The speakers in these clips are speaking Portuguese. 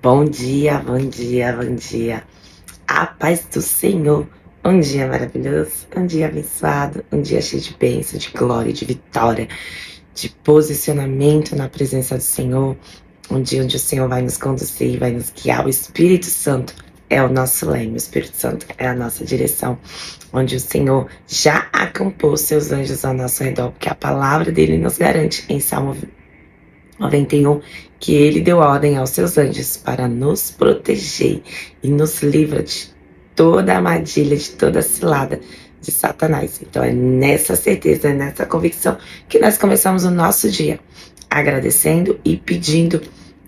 Bom dia, bom dia, bom dia. A paz do Senhor. Um dia maravilhoso, um dia abençoado, um dia cheio de bênção, de glória, de vitória, de posicionamento na presença do Senhor. Um dia onde o Senhor vai nos conduzir, vai nos guiar. O Espírito Santo é o nosso leme, o Espírito Santo é a nossa direção. Onde o Senhor já acampou seus anjos ao nosso redor, porque a palavra dele nos garante em Salmo 91, que ele deu ordem aos seus anjos para nos proteger e nos livra de toda armadilha, de toda cilada de Satanás. Então é nessa certeza, é nessa convicção que nós começamos o nosso dia, agradecendo e pedindo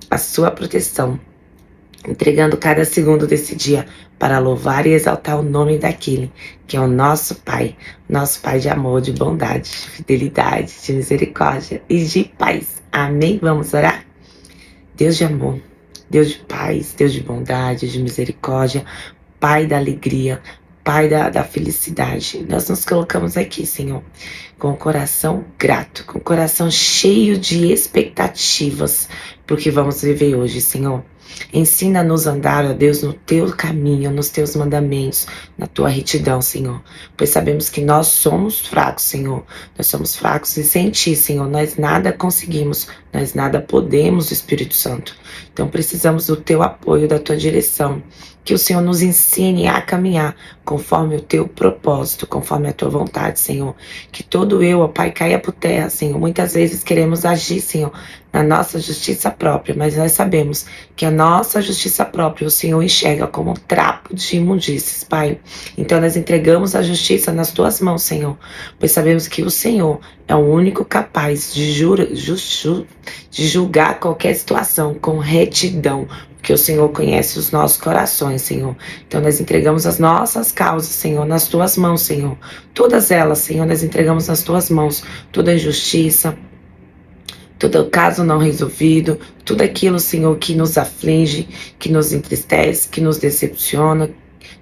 a sua proteção, entregando cada segundo desse dia para louvar e exaltar o nome daquele que é o nosso Pai de amor, de bondade, de fidelidade, de misericórdia e de paz. Amém? Vamos orar? Deus de amor, Deus de paz, Deus de bondade, de misericórdia, Pai da alegria, Pai da felicidade. Nós nos colocamos aqui, Senhor, com o coração grato, com o coração cheio de expectativas para o que vamos viver hoje, Senhor. Ensina-nos a andar, ó Deus, no teu caminho, nos teus mandamentos, na tua retidão, Senhor. Pois sabemos que nós somos fracos, Senhor. Nós somos fracos e sem ti, Senhor, nós nada conseguimos, nós nada podemos, Espírito Santo. Então precisamos do teu apoio, da tua direção. Que o Senhor nos ensine a caminhar conforme o teu propósito, conforme a tua vontade, Senhor. Que todo eu, ó Pai, caia por terra, Senhor. Muitas vezes queremos agir, Senhor, na nossa justiça própria, mas nós sabemos que a nossa justiça própria o Senhor enxerga como um trapo de imundícies, Pai. Então nós entregamos a justiça nas tuas mãos, Senhor, pois sabemos que o Senhor é o único capaz de julgar qualquer situação com retidão, porque o Senhor conhece os nossos corações, Senhor. Então nós entregamos as nossas causas, Senhor, nas tuas mãos, Senhor. Todas elas, Senhor, nós entregamos nas tuas mãos. Toda injustiça, todo caso não resolvido, tudo aquilo, Senhor, que nos aflige, que nos entristece, que nos decepciona,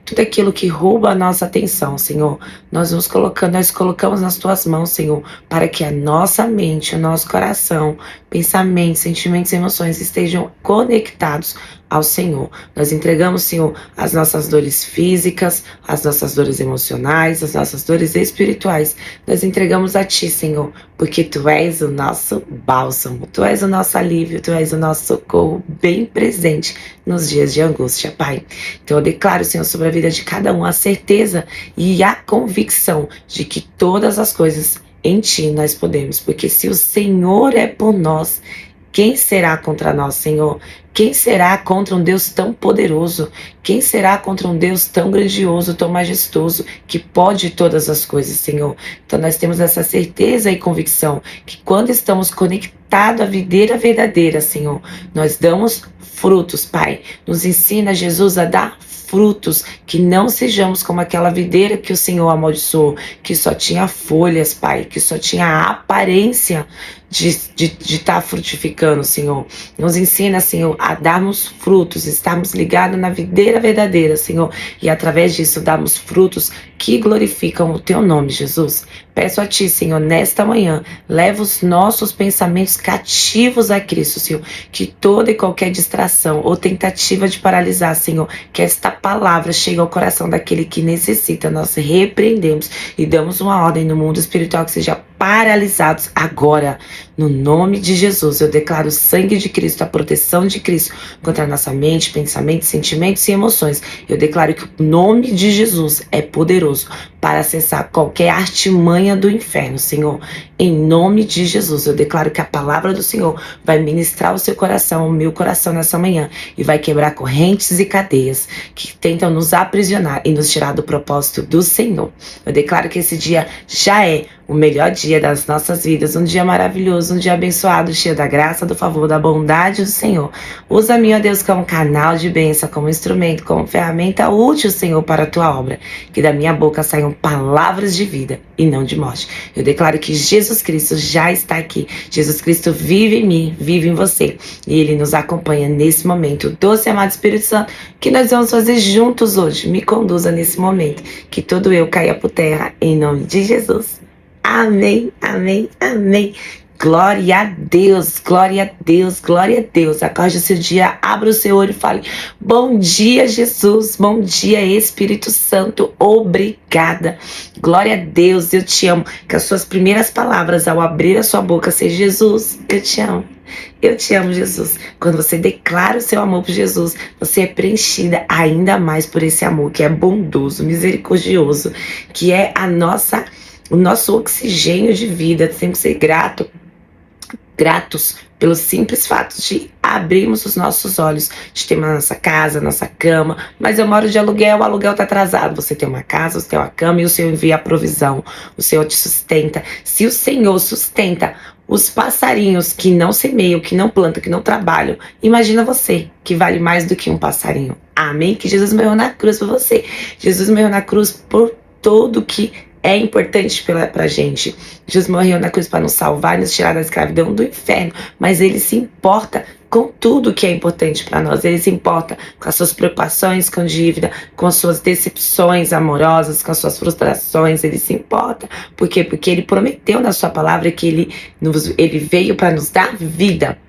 tudo aquilo que rouba a nossa atenção, Senhor, nós colocamos nas tuas mãos, Senhor, para que a nossa mente, o nosso coração, pensamentos, sentimentos e emoções estejam conectados ao Senhor. Nós entregamos, Senhor, as nossas dores físicas, as nossas dores emocionais, as nossas dores espirituais. Nós entregamos a Ti, Senhor, porque Tu és o nosso bálsamo, Tu és o nosso alívio, Tu és o nosso socorro bem presente nos dias de angústia, Pai. Então eu declaro, Senhor, sobre a vida de cada um a certeza e a convicção de que todas as coisas em Ti nós podemos, porque se o Senhor é por nós, quem será contra nós, Senhor? Quem será contra um Deus tão poderoso? Quem será contra um Deus tão grandioso, tão majestoso, que pode todas as coisas, Senhor? Então nós temos essa certeza e convicção que quando estamos conectados à videira verdadeira, Senhor, nós damos frutos, Pai. Nos ensina, Jesus, a dar frutos, que não sejamos como aquela videira que o Senhor amaldiçoou, que só tinha folhas, Pai, que só tinha a aparência de estar frutificando, Senhor. Nos ensina, Senhor, a darmos frutos, estarmos ligados na videira verdadeira, Senhor, e através disso darmos frutos que glorificam o Teu nome, Jesus. Peço a Ti, Senhor, nesta manhã, leva os nossos pensamentos cativos a Cristo, Senhor, que toda e qualquer distração ou tentativa de paralisar, Senhor, que esta palavra chegue ao coração daquele que necessita, nós repreendemos e damos uma ordem no mundo espiritual que seja paralisados agora. No nome de Jesus, eu declaro o sangue de Cristo, a proteção de Cristo contra a nossa mente, pensamentos, sentimentos e emoções. Eu declaro que o nome de Jesus é poderoso para acessar qualquer artimanha do inferno, Senhor. Em nome de Jesus, eu declaro que a palavra do Senhor vai ministrar o seu coração, o meu coração nessa manhã, e vai quebrar correntes e cadeias que tentam nos aprisionar e nos tirar do propósito do Senhor. Eu declaro que esse dia já é o melhor dia das nossas vidas, um dia maravilhoso, um dia abençoado, cheio da graça, do favor, da bondade do Senhor. Usa-me, ó Deus, como canal de bênção, como instrumento, como ferramenta útil, Senhor, para a Tua obra. Que da minha boca saiam palavras de vida e não de morte. Eu declaro que Jesus Cristo já está aqui. Jesus Cristo vive em mim, vive em você. E Ele nos acompanha nesse momento. Doce e amado Espírito Santo, que nós vamos fazer juntos hoje. Me conduza nesse momento. Que todo eu caia por terra, em nome de Jesus. Amém, amém, amém. Glória a Deus, glória a Deus, glória a Deus. Acorde o seu dia, abra o seu olho e fale: bom dia, Jesus, bom dia, Espírito Santo, obrigada. Glória a Deus, eu te amo. Que as suas primeiras palavras ao abrir a sua boca sejam: Jesus, eu te amo. Eu te amo, Jesus. Quando você declara o seu amor por Jesus, você é preenchida ainda mais por esse amor que é bondoso, misericordioso, que é o nosso oxigênio de vida. Temos que ser gratos pelo simples fato de abrirmos os nossos olhos, de ter a nossa casa, nossa cama. Mas eu moro de aluguel, o aluguel tá atrasado. Você tem uma casa, você tem uma cama e o Senhor envia a provisão, o Senhor te sustenta. Se o Senhor sustenta os passarinhos que não semeiam, que não plantam, que não trabalham, imagina você, que vale mais do que um passarinho. Amém? Que Jesus morreu na cruz por você. Jesus morreu na cruz por tudo que é importante pra gente. Jesus morreu na cruz para nos salvar e nos tirar da escravidão do inferno, mas ele se importa com tudo que é importante para nós. Ele se importa com as suas preocupações com dívida, com as suas decepções amorosas, com as suas frustrações. Ele se importa. Por quê? Porque ele prometeu na sua palavra que ele veio para nos dar vida.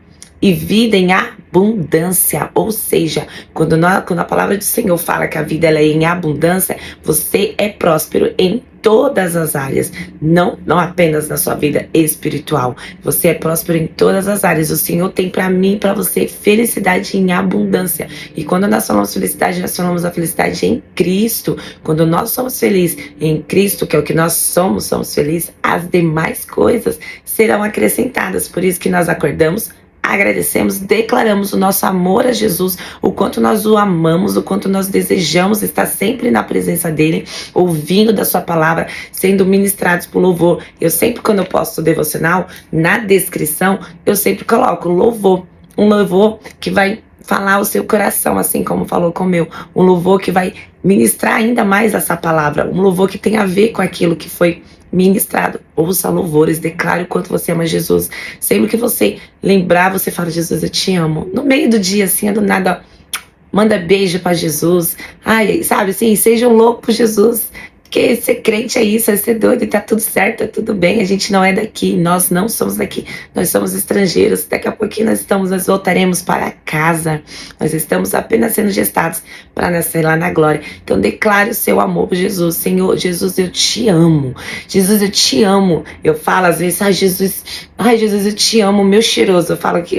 E vida em abundância, ou seja, quando a palavra do Senhor fala que a vida ela é em abundância, você é próspero em todas as áreas, não apenas na sua vida espiritual. Você é próspero em todas as áreas. O Senhor tem para mim e para você felicidade em abundância. E quando nós falamos felicidade, nós falamos a felicidade em Cristo. Quando nós somos felizes em Cristo, que é o que nós somos felizes, as demais coisas serão acrescentadas. Por isso que nós acordamos, agradecemos, declaramos o nosso amor a Jesus, o quanto nós o amamos, o quanto nós desejamos estar sempre na presença dele, ouvindo da sua palavra, sendo ministrados por louvor. Eu sempre, quando eu posto o devocional, na descrição, eu sempre coloco louvor, um louvor que vai falar o seu coração, assim como falou com o meu, um louvor que vai ministrar ainda mais essa palavra, um louvor que tem a ver com aquilo que foi ministrado. Ouça louvores, declare o quanto você ama Jesus. Sempre que você lembrar, você fala: Jesus, eu te amo. No meio do dia, assim, do nada, manda beijo pra Jesus. Ai, sabe assim, seja um louco por Jesus. Porque ser crente é isso, é ser doido e tá tudo certo, tá tudo bem. A gente não é daqui, nós não somos daqui, nós somos estrangeiros. Daqui a pouquinho nós voltaremos para casa. Nós estamos apenas sendo gestados para nascer lá na glória. Então declare o seu amor por Jesus. Senhor, Jesus, eu te amo. Jesus, eu te amo. Eu falo às vezes: ai, Jesus, eu te amo, meu cheiroso. Eu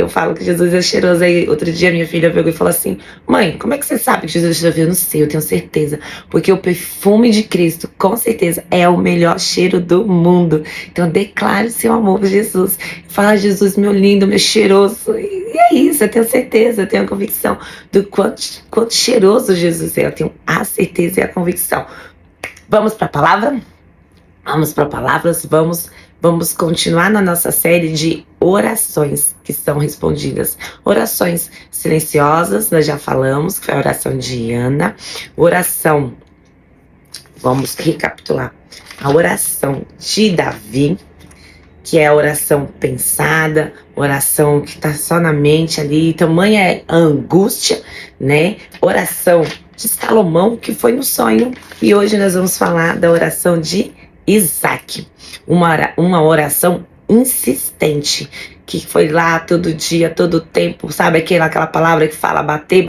falo que Jesus é cheiroso. Aí outro dia minha filha pegou e falou assim: mãe, como é que você sabe que Jesus é cheiroso? Eu não sei, eu tenho certeza. Porque o perfume de Cristo, com certeza, é o melhor cheiro do mundo. Então declare o seu amor por Jesus. Fala: Jesus, meu lindo, meu cheiroso. E é isso, eu tenho certeza, eu tenho a convicção do quanto cheiroso Jesus é. Eu tenho a certeza e a convicção. Vamos para a palavra? Vamos para palavras, vamos continuar na nossa série de orações que são respondidas. Orações silenciosas, nós já falamos, que foi a oração de Ana. Oração, vamos recapitular. A oração de Davi, que é a oração pensada, oração que está só na mente ali, tamanha é a angústia, né? Oração de Salomão, que foi no sonho. E hoje nós vamos falar da oração de Isaac, uma oração insistente, que foi lá todo dia, todo tempo, sabe aquela palavra que fala bater,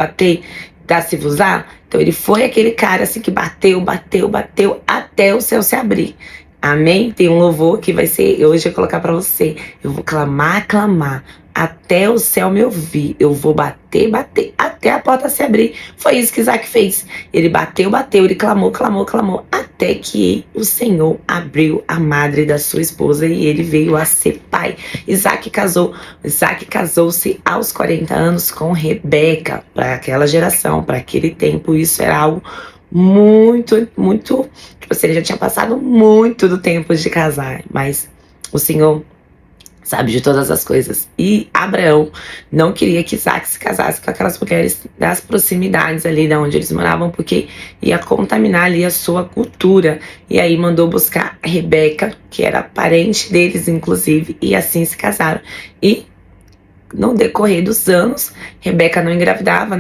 dá-se-vos-á? Então ele foi aquele cara assim que bateu até o céu se abrir. Amém? Tem um louvor que vai ser, hoje eu vou colocar para você. Eu vou clamar, até o céu me ouvir. Eu vou bater, até a porta se abrir. Foi isso que Isaac fez. Ele bateu, ele clamou, até que o Senhor abriu a madre da sua esposa e ele veio a ser pai. Isaac casou-se aos 40 anos com Rebeca. Para aquela geração, para aquele tempo, isso era algo muito, tipo assim, ele já tinha passado muito do tempo de casar, mas o Senhor sabe de todas as coisas. E Abraão não queria que Isaac se casasse com aquelas mulheres das proximidades ali de onde eles moravam, porque ia contaminar ali a sua cultura. E aí mandou buscar Rebeca, que era parente deles, inclusive, e assim se casaram. E no decorrer dos anos, Rebeca não engravidava,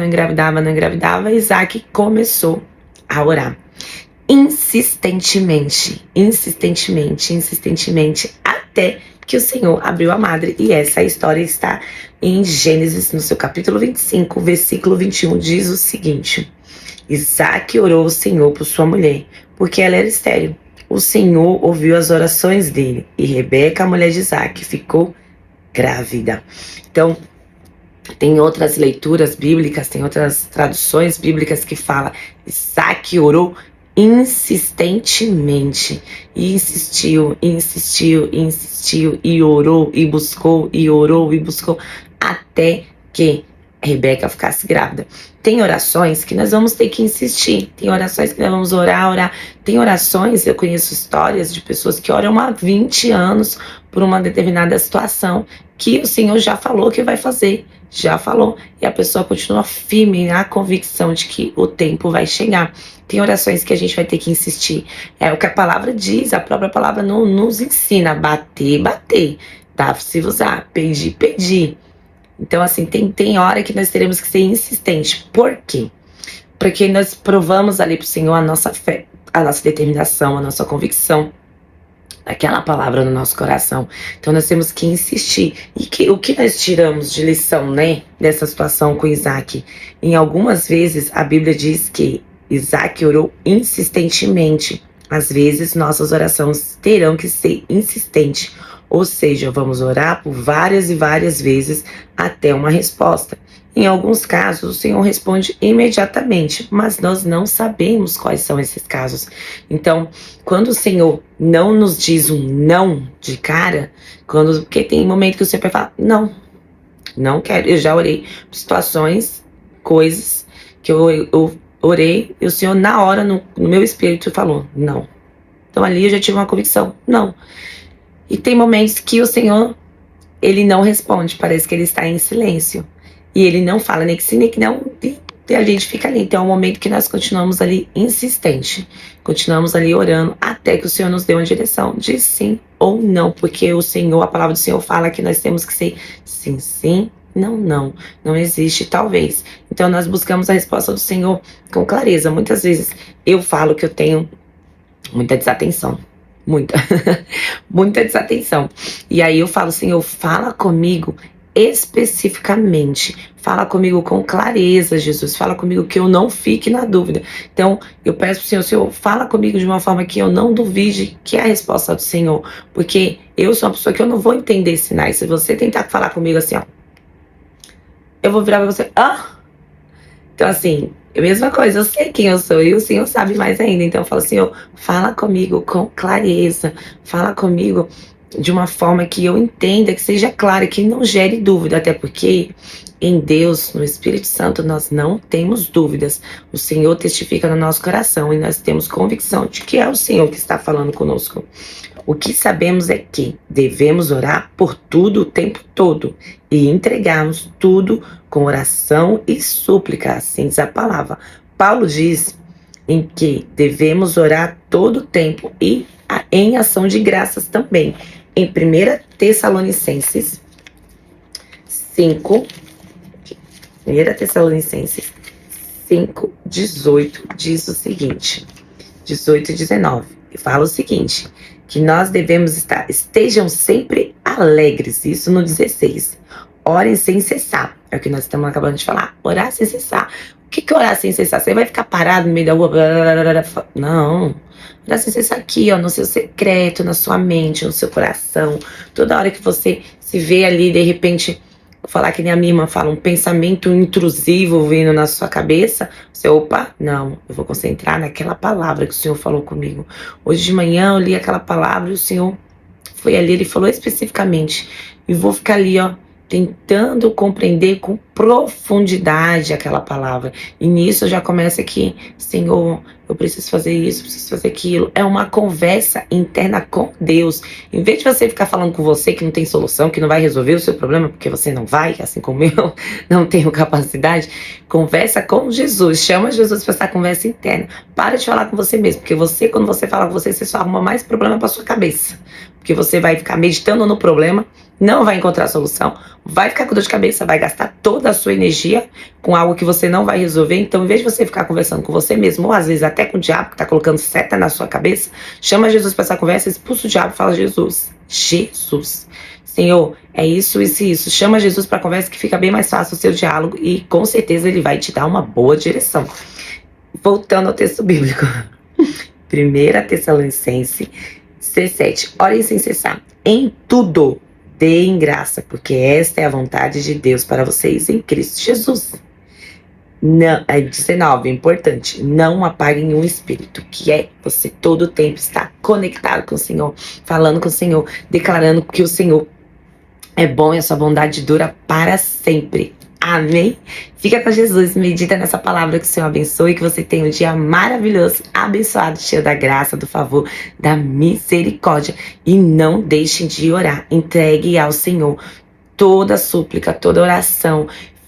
Isaac começou a orar insistentemente, até que o Senhor abriu a madre. E essa história está em Gênesis, no seu capítulo 25, versículo 21, diz o seguinte: Isaac orou ao Senhor por sua mulher, porque ela era estéril. O Senhor ouviu as orações dele, e Rebeca, a mulher de Isaac, ficou grávida. Então, tem outras leituras bíblicas, tem outras traduções bíblicas que fala Isaac orou insistentemente, e insistiu, insistiu, insistiu, e orou, e buscou, e orou, e buscou, até que Rebeca ficasse grávida. Tem orações que nós vamos ter que insistir, tem orações que nós vamos orar. Tem orações, eu conheço histórias de pessoas que oram há 20 anos por uma determinada situação, que o Senhor já falou que vai fazer, já falou, e a pessoa continua firme na convicção de que o tempo vai chegar. Tem orações que a gente vai ter que insistir. É o que a palavra diz, a própria palavra nos ensina: bater, bater, dá-se-vos-á, pedir, pedir. Então, assim, tem hora que nós teremos que ser insistentes. Por quê? Porque nós provamos ali pro Senhor a nossa fé, a nossa determinação, a nossa convicção, aquela palavra no nosso coração. Então nós temos que insistir. E o que nós tiramos de lição, né, dessa situação com Isaac? Em algumas vezes a Bíblia diz que Isaac orou insistentemente. Às vezes nossas orações terão que ser insistentes. Ou seja, vamos orar por várias e várias vezes até uma resposta. Em alguns casos, o Senhor responde imediatamente, mas nós não sabemos quais são esses casos. Então, quando o Senhor não nos diz um não de cara, porque tem momento que o Senhor vai falar, não quero. Eu já orei por situações, coisas que eu orei, e o Senhor na hora, no meu espírito, falou, não. Então ali eu já tive uma convicção, não. E tem momentos que o Senhor, ele não responde, parece que ele está em silêncio. E ele não fala nem que sim, nem que não, e a gente fica ali. Então é um momento que nós continuamos ali insistente, continuamos ali orando até que o Senhor nos dê uma direção de sim ou não, porque o Senhor, a palavra do Senhor fala que nós temos que ser sim, sim, não existe talvez. Então nós buscamos a resposta do Senhor com clareza. Muitas vezes eu falo que eu tenho muita desatenção, muita desatenção. E aí eu falo, Senhor, fala comigo especificamente, fala comigo com clareza, Jesus, fala comigo que eu não fique na dúvida. Então eu peço pro Senhor, fala comigo de uma forma que eu não duvide que é a resposta do Senhor, porque eu sou uma pessoa que eu não vou entender sinais. Se você tentar falar comigo assim, ó, eu vou virar pra você, Então assim, é a mesma coisa, eu sei quem eu sou e o Senhor sabe mais ainda. Então eu falo, Senhor, fala comigo com clareza, fala comigo de uma forma que eu entenda, que seja clara, que não gere dúvida, até porque em Deus, no Espírito Santo, nós não temos dúvidas. O Senhor testifica no nosso coração e nós temos convicção de que é o Senhor que está falando conosco. O que sabemos é que devemos orar por tudo o tempo todo e entregarmos tudo com oração e súplica, assim diz a palavra. Paulo diz em que devemos orar todo o tempo e em ação de graças também. Em 1 Tessalonicenses 5, 1 Tessalonicenses 5, 18, diz o seguinte, 18 e 19, e fala o seguinte, que nós devemos estejam sempre alegres, isso no 16, orem sem cessar, é o que nós estamos acabando de falar, orar sem cessar. O que é orar sem cessar? Você vai ficar parado no meio da rua? Não. Orar sem cessar aqui, ó, no seu secreto, na sua mente, no seu coração. Toda hora que você se vê ali, de repente, vou falar que nem a minha irmã fala, um pensamento intrusivo vindo na sua cabeça, você, opa, não, eu vou concentrar naquela palavra que o Senhor falou comigo. Hoje de manhã eu li aquela palavra e o Senhor foi ali, ele falou especificamente, e vou ficar ali, ó, tentando compreender com profundidade aquela palavra. E nisso já começa aqui, Senhor, eu preciso fazer isso, preciso fazer aquilo. É uma conversa interna com Deus. Em vez de você ficar falando com você que não tem solução, que não vai resolver o seu problema, porque você não vai, assim como eu não tenho capacidade, conversa com Jesus. Chama Jesus para essa conversa interna. Para de falar com você mesmo, porque você, quando você fala com você só arruma mais problema para sua cabeça. Porque você vai ficar meditando no problema, não vai encontrar solução, vai ficar com dor de cabeça, vai gastar toda a sua energia com algo que você não vai resolver. Então, em vez de você ficar conversando com você mesmo, ou às vezes até com o diabo que está colocando seta na sua cabeça, chama Jesus para essa conversa, expulsa o diabo e fala, Jesus, Jesus. Senhor, é isso, isso e isso. Chama Jesus para conversa que fica bem mais fácil o seu diálogo e com certeza ele vai te dar uma boa direção. Voltando ao texto bíblico. 1 Tessalonicenses 17. Orem sem cessar. Em tudo, deem graça, porque esta é a vontade de Deus para vocês em Cristo Jesus. Não, 19, importante, não apaguem o espírito, que é você todo o tempo estar conectado com o Senhor, falando com o Senhor, declarando que o Senhor é bom e a sua bondade dura para sempre. Amém? Fica com Jesus, medita nessa palavra, que o Senhor abençoe, que você tenha um dia maravilhoso, abençoado, cheio da graça, do favor, da misericórdia. E não deixem de orar, entregue ao Senhor toda súplica, toda oração.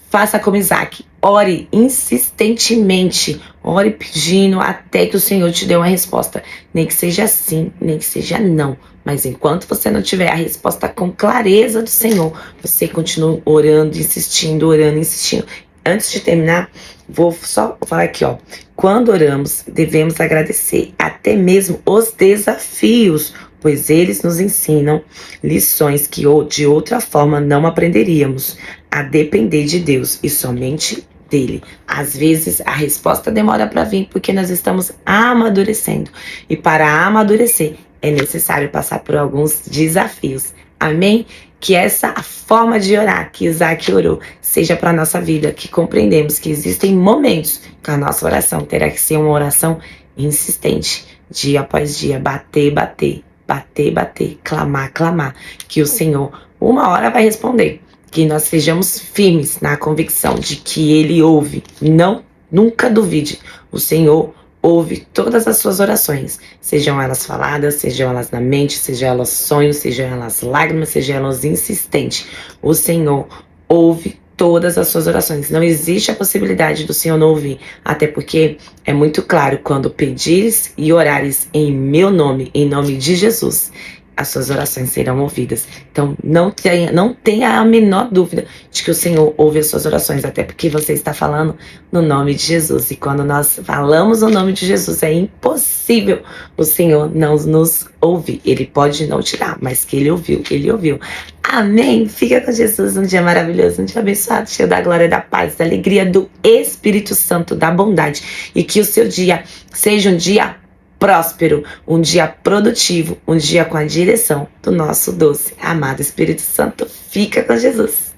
Faça como Isaac, ore insistentemente, ore pedindo até que o Senhor te dê uma resposta. Nem que seja sim, nem que seja não. Mas enquanto você não tiver a resposta com clareza do Senhor, você continua orando, insistindo, orando, insistindo. Antes de terminar, vou só falar aqui, ó. Quando oramos, devemos agradecer até mesmo os desafios, pois eles nos ensinam lições que de outra forma não aprenderíamos, a depender de Deus e somente dele. Às vezes a resposta demora para vir porque nós estamos amadurecendo, e para amadurecer é necessário passar por alguns desafios. Amém? Que essa forma de orar que Isaac orou seja para a nossa vida, que compreendemos que existem momentos que a nossa oração terá que ser uma oração insistente, dia após dia, bater, bater, bater, bater, clamar, clamar, que o Senhor uma hora vai responder, que nós sejamos firmes na convicção de que Ele ouve, não, nunca duvide, o Senhor ouve todas as suas orações, sejam elas faladas, sejam elas na mente, sejam elas sonhos, sejam elas lágrimas, sejam elas insistentes. O Senhor ouve todas as suas orações. Não existe a possibilidade do Senhor não ouvir, até porque é muito claro, quando pedires e orares em meu nome, em nome de Jesus, as suas orações serão ouvidas. Então, não tenha a menor dúvida de que o Senhor ouve as suas orações, até porque você está falando no nome de Jesus. E quando nós falamos no nome de Jesus, é impossível o Senhor não nos ouvir. Ele pode não te dar, mas que Ele ouviu, Ele ouviu. Amém? Fica com Jesus, um dia maravilhoso, um dia abençoado, cheio da glória, da paz, da alegria, do Espírito Santo, da bondade. E que o seu dia seja um dia próspero, um dia produtivo, um dia com a direção do nosso doce, amado Espírito Santo. Fica com Jesus.